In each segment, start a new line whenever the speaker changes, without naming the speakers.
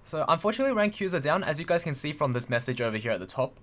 So unfortunately rank queues are down, as you guys can see from this message over here at the top.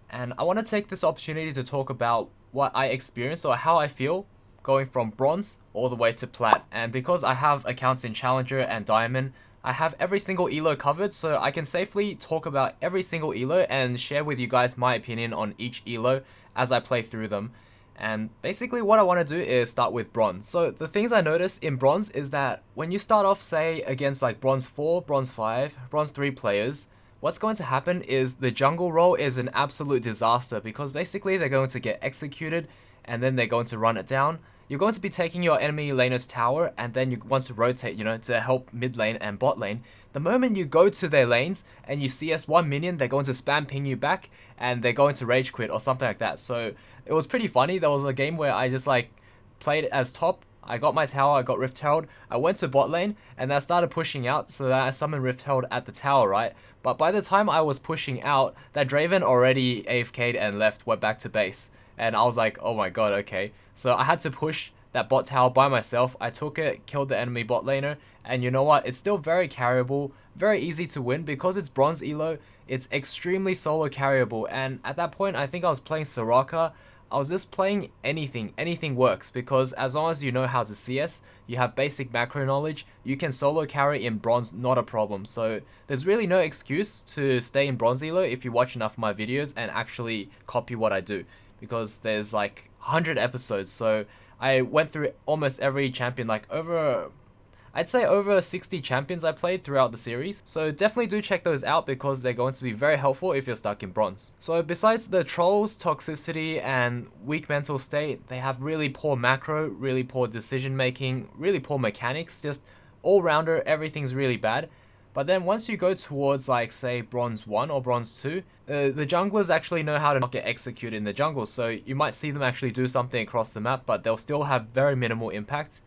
And I want to take this opportunity to talk about what I experienced or how I feel going from bronze all the way to plat. And because I have accounts in Challenger and Diamond, I have every single elo covered, so I can safely talk about every single elo and share with you guys my opinion on each elo as I play through them. And basically what I want to do is start with bronze. So the things I noticed in bronze is that when you start off, say, against like bronze 4, bronze 5, bronze 3 players, what's going to happen is the jungle role is an absolute disaster because basically they're going to get executed and then they're going to run it down. You're going to be taking your enemy laner's tower and then you want to rotate, to help mid lane and bot lane. The moment you go to their lanes and you CS one minion, they're going to spam ping you back and they're going to rage quit or something like that. So it was pretty funny. There was a game where I just played as top. I got my tower, I got Rift Herald, I went to bot lane, and I started pushing out so that I summoned Rift Herald at the tower, right? But by the time I was pushing out, that Draven already AFK'd and left, went back to base. And I was like, oh my god, okay. So I had to push that bot tower by myself. I took it, killed the enemy bot laner, and you know what? It's still very carryable, very easy to win because it's bronze elo. It's extremely solo carryable, and at that point, I think I was playing Soraka. I was just playing anything works because as long as you know how to CS, you have basic macro knowledge, you can solo carry in bronze, not a problem. So there's really no excuse to stay in bronze elo if you watch enough of my videos and actually copy what I do, because there's like 100 episodes, so I went through almost every champion, I'd say over 60 champions I played throughout the series. So definitely do check those out because they're going to be very helpful if you're stuck in bronze. So besides the trolls, toxicity, and weak mental state, they have really poor macro, really poor decision making, really poor mechanics, just all-rounder, everything's really bad. But then once you go towards say bronze 1 or bronze 2, the junglers actually know how to not get executed in the jungle. So you might see them actually do something across the map, but they'll still have very minimal impact.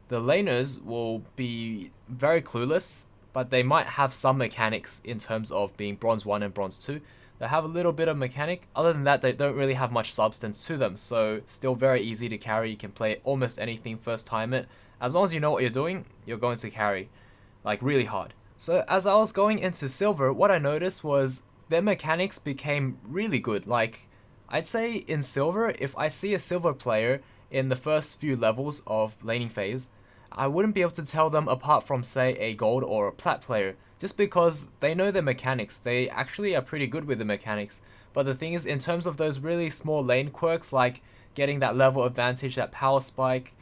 The laners will be very clueless, but they might have some mechanics in terms of being bronze 1 and bronze 2. They have a little bit of mechanic. Other than that, they don't really have much substance to them, so still very easy to carry. You can play almost anything first time it. As long as you know what you're doing, you're going to carry, really hard. So as I was going into silver, what I noticed was their mechanics became really good. I'd say in silver, if I see a silver player in the first few levels of laning phase, I wouldn't be able to tell them apart from, say, a gold or a plat player, just because they know their mechanics. They actually are pretty good with the mechanics. But the thing is, in terms of those really small lane quirks, like getting that level advantage, that power spike,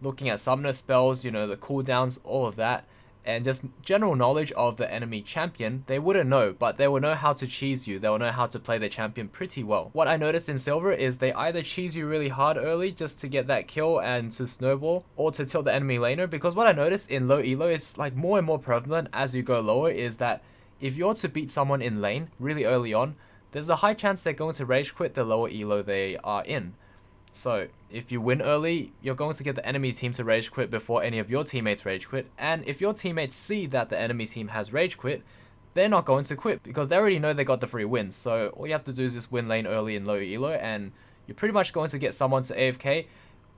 looking at summoner spells, the cooldowns, all of that, and just general knowledge of the enemy champion, they wouldn't know, but they will know how to cheese you. They will know how to play their champion pretty well. What I noticed in silver is they either cheese you really hard early just to get that kill and to snowball, or to tilt the enemy laner, because what I noticed in low elo, it's more and more prevalent as you go lower, is that if you're to beat someone in lane really early on, there's a high chance they're going to rage quit the lower elo they are in. So if you win early, you're going to get the enemy team to rage quit before any of your teammates rage quit, and if your teammates see that the enemy team has rage quit, they're not going to quit because they already know they got the free wins. So all you have to do is just win lane early in low elo and you're pretty much going to get someone to AFK.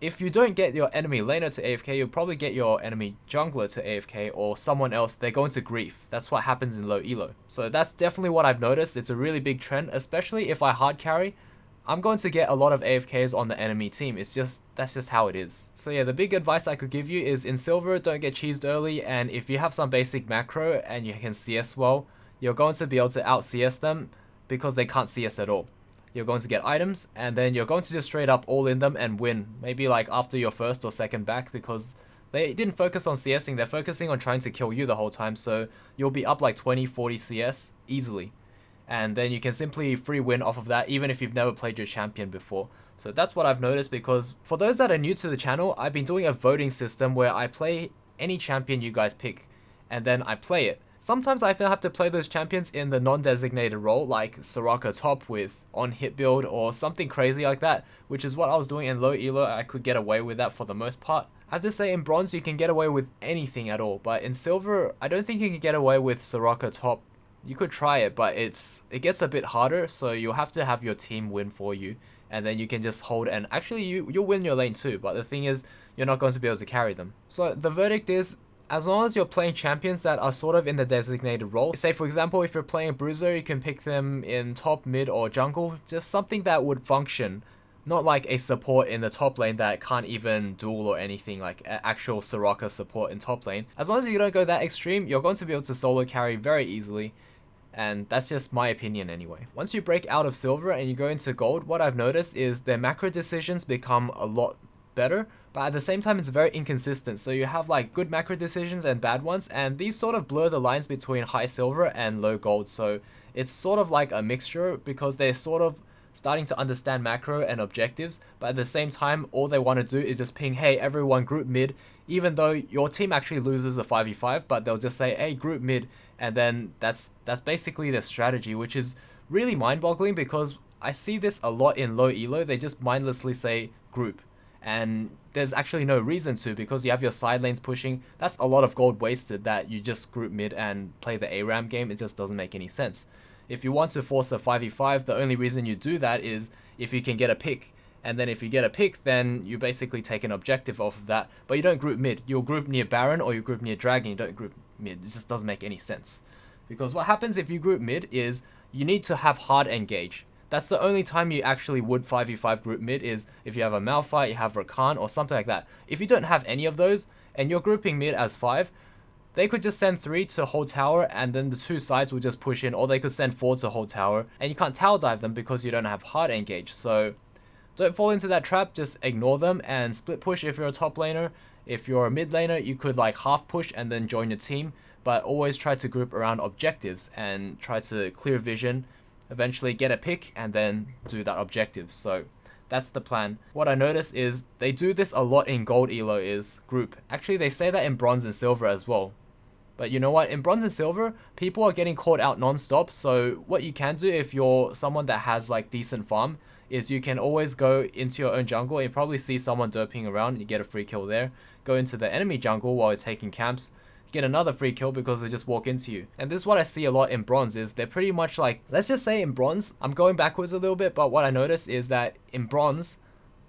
If you don't get your enemy laner to AFK, you'll probably get your enemy jungler to AFK or someone else. They're going to grief. That's what happens in low elo. So that's definitely what I've noticed. It's a really big trend, especially if I hard carry. I'm going to get a lot of AFKs on the enemy team. That's just how it is. So yeah, the big advice I could give you is in silver, don't get cheesed early, and if you have some basic macro and you can CS well, you're going to be able to out CS them because they can't CS at all. You're going to get items, and then you're going to just straight up all in them and win. Maybe after your first or second back, because they didn't focus on CSing, they're focusing on trying to kill you the whole time, so you'll be up 20, 40 CS easily. And then you can simply free win off of that even if you've never played your champion before. So that's what I've noticed, because for those that are new to the channel, I've been doing a voting system where I play any champion you guys pick and then I play it. Sometimes I have to play those champions in the non-designated role, like Soraka top with on-hit build or something crazy like that, which is what I was doing in low elo. I could get away with that for the most part. I have to say in bronze you can get away with anything at all, but in silver I don't think you can get away with Soraka top. You could try it, but it gets a bit harder, so you'll have to have your team win for you, and then you can just hold, and actually you'll win your lane too, but the thing is, you're not going to be able to carry them. So the verdict is, as long as you're playing champions that are sort of in the designated role. Say for example, if you're playing a bruiser, you can pick them in top, mid, or jungle. Just something that would function. Not like a support in the top lane that can't even duel or anything, like actual Soraka support in top lane. As long as you don't go that extreme, you're going to be able to solo carry very easily. And that's just my opinion anyway. Once you break out of silver and you go into gold, what I've noticed is their macro decisions become a lot better, but at the same time it's very inconsistent. So you have like good macro decisions and bad ones, and these sort of blur the lines between high silver and low gold. So it's sort of like a mixture because they're sort of starting to understand macro and objectives, but at the same time all they want to do is just ping, hey everyone, group mid, even though your team actually loses a 5v5, but they'll just say, hey, group mid, and then that's basically their strategy, which is really mind-boggling because I see this a lot in low elo. They just mindlessly say group, and there's actually no reason to, because you have your side lanes pushing. That's a lot of gold wasted that you just group mid and play the ARAM game. It just doesn't make any sense. If you want to force a 5v5, the only reason you do that is if you can get a pick. And then if you get a pick, then you basically take an objective off of that. But you don't group mid. You'll group near Baron or you group near Dragon. You don't group mid. It just doesn't make any sense. Because what happens if you group mid is you need to have hard engage. That's the only time you actually would 5v5 group mid, is if you have a Malphite, you have Rakan, or something like that. If you don't have any of those and you're grouping mid as 5, they could just send 3 to hold tower and then the 2 sides will just push in, or they could send 4 to hold tower and you can't tower dive them because you don't have hard engage. So don't fall into that trap, just ignore them and split push if you're a top laner. If you're a mid laner, you could like half push and then join your team, but always try to group around objectives and try to clear vision, eventually get a pick and then do that objective. So that's the plan. What I notice is they do this a lot in gold elo is group. Actually they say that in bronze and silver as well. But you know what, in bronze and silver, people are getting caught out non-stop. So what you can do if you're someone that has like decent farm is you can always go into your own jungle and you probably see someone derping around, you get a free kill there. Go into the enemy jungle while you're taking camps, get another free kill because they just walk into you. And this is what I see a lot in bronze, is they're pretty much like, let's just say in bronze, I'm going backwards a little bit, but what I notice is that in bronze,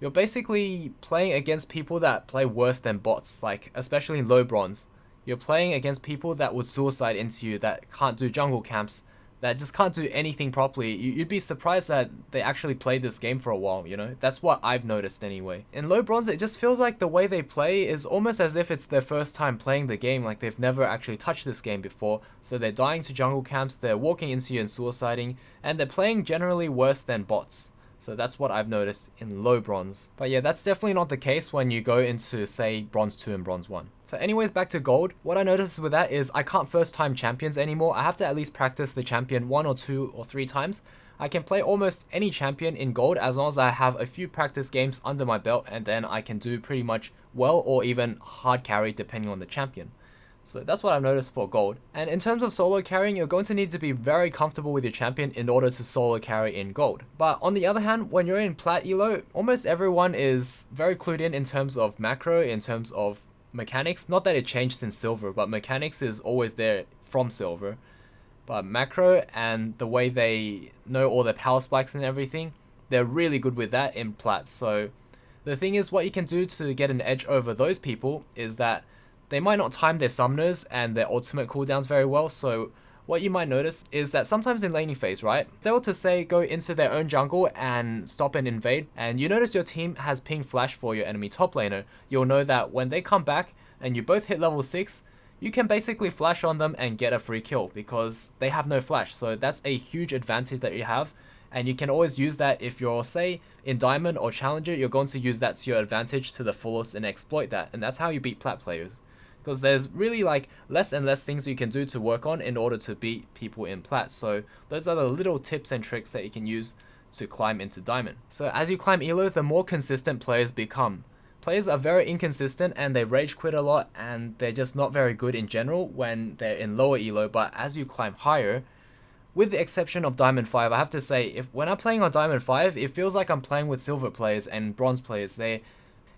you're basically playing against people that play worse than bots, like especially in low bronze. You're playing against people that would suicide into you, that can't do jungle camps, that just can't do anything properly. You'd be surprised that they actually played this game for a while, you know? That's what I've noticed anyway. In low bronze, it just feels like the way they play is almost as if it's their first time playing the game, like they've never actually touched this game before. So they're dying to jungle camps, they're walking into you and suiciding, and they're playing generally worse than bots. So that's what I've noticed in low bronze. But yeah, that's definitely not the case when you go into, say, bronze 2 and bronze 1. So anyways, back to gold. What I noticed with that is I can't first time champions anymore. I have to at least practice the champion 1 or 2 or 3 times. I can play almost any champion in gold as long as I have a few practice games under my belt, and then I can do pretty much well or even hard carry depending on the champion. So that's what I've noticed for gold. And in terms of solo carrying, you're going to need to be very comfortable with your champion in order to solo carry in gold. But on the other hand, when you're in plat elo, almost everyone is very clued in terms of macro, in terms of mechanics. Not that it changed since silver, but mechanics is always there from silver. But macro and the way they know all their power spikes and everything, they're really good with that in plat. So the thing is, what you can do to get an edge over those people is that they might not time their summoners and their ultimate cooldowns very well. So what you might notice is that sometimes in laning phase, right, they were to say go into their own jungle and stop and invade, and you notice your team has ping flash for your enemy top laner. You'll know that when they come back and you both hit level 6, you can basically flash on them and get a free kill because they have no flash. So that's a huge advantage that you have, and you can always use that if you're, say, in Diamond or Challenger. You're going to use that to your advantage to the fullest and exploit that, and that's how you beat plat players. Because there's really like less and less things you can do to work on in order to beat people in plat. So those are the little tips and tricks that you can use to climb into diamond. So as you climb elo, the more consistent players become. Players are very inconsistent and they rage quit a lot, and they're just not very good in general when they're in lower elo. But as you climb higher, with the exception of Diamond 5, I have to say, when I'm playing on Diamond 5, it feels like I'm playing with silver players and bronze players.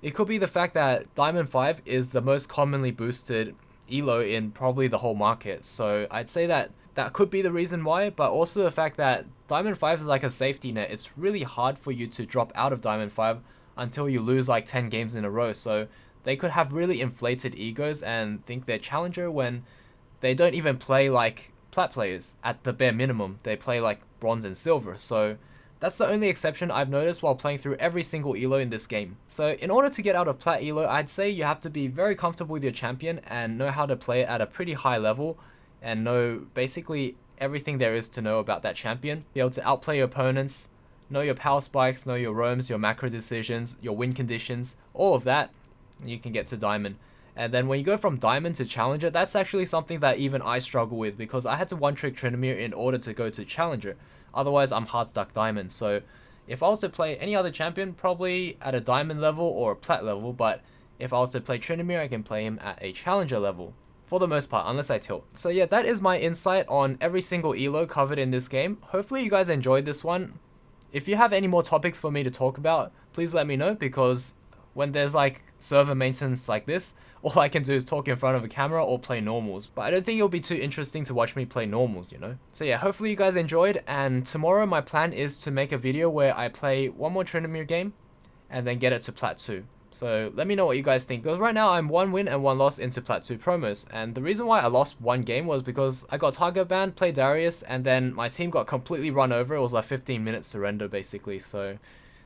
It could be the fact that Diamond 5 is the most commonly boosted elo in probably the whole market. So I'd say that could be the reason why, but also the fact that Diamond 5 is like a safety net. It's really hard for you to drop out of Diamond 5 until you lose like 10 games in a row. So they could have really inflated egos and think they're challenger when they don't even play like plat players. At the bare minimum, they play like bronze and silver. So that's the only exception I've noticed while playing through every single elo in this game. So in order to get out of plat elo, I'd say you have to be very comfortable with your champion and know how to play it at a pretty high level and know basically everything there is to know about that champion. Be able to outplay your opponents, know your power spikes, know your roams, your macro decisions, your win conditions, all of that, and you can get to diamond. And then when you go from diamond to challenger, that's actually something that even I struggle with because I had to one-trick Tryndamere in order to go to challenger. Otherwise, I'm hard stuck diamond. So if I was to play any other champion, probably at a diamond level or a plat level, but if I was to play Tryndamere, I can play him at a challenger level. For the most part, unless I tilt. So yeah, that is my insight on every single elo covered in this game. Hopefully you guys enjoyed this one. If you have any more topics for me to talk about, please let me know, because when there's like server maintenance like this, all I can do is talk in front of a camera or play normals. But I don't think it'll be too interesting to watch me play normals, you know? So yeah, hopefully you guys enjoyed, and tomorrow my plan is to make a video where I play one more Tryndamere game and then get it to plat 2. So let me know what you guys think, because right now I'm 1 win and 1 loss into plat 2 promos, and the reason why I lost one game was because I got target banned, played Darius, and then my team got completely run over. It was like 15-minute surrender basically, so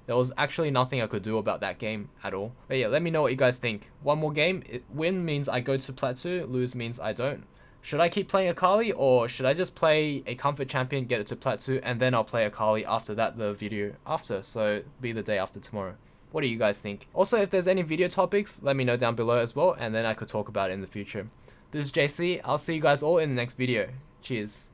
there was actually nothing I could do about that game at all. But yeah, let me know what you guys think. One more game, win means I go to plat 2, lose means I don't. Should I keep playing Akali, or should I just play a comfort champion, get it to plat 2, and then I'll play Akali after that, the video after, so be the day after tomorrow. What do you guys think? Also, if there's any video topics, let me know down below as well, and then I could talk about it in the future. This is JC, I'll see you guys all in the next video. Cheers.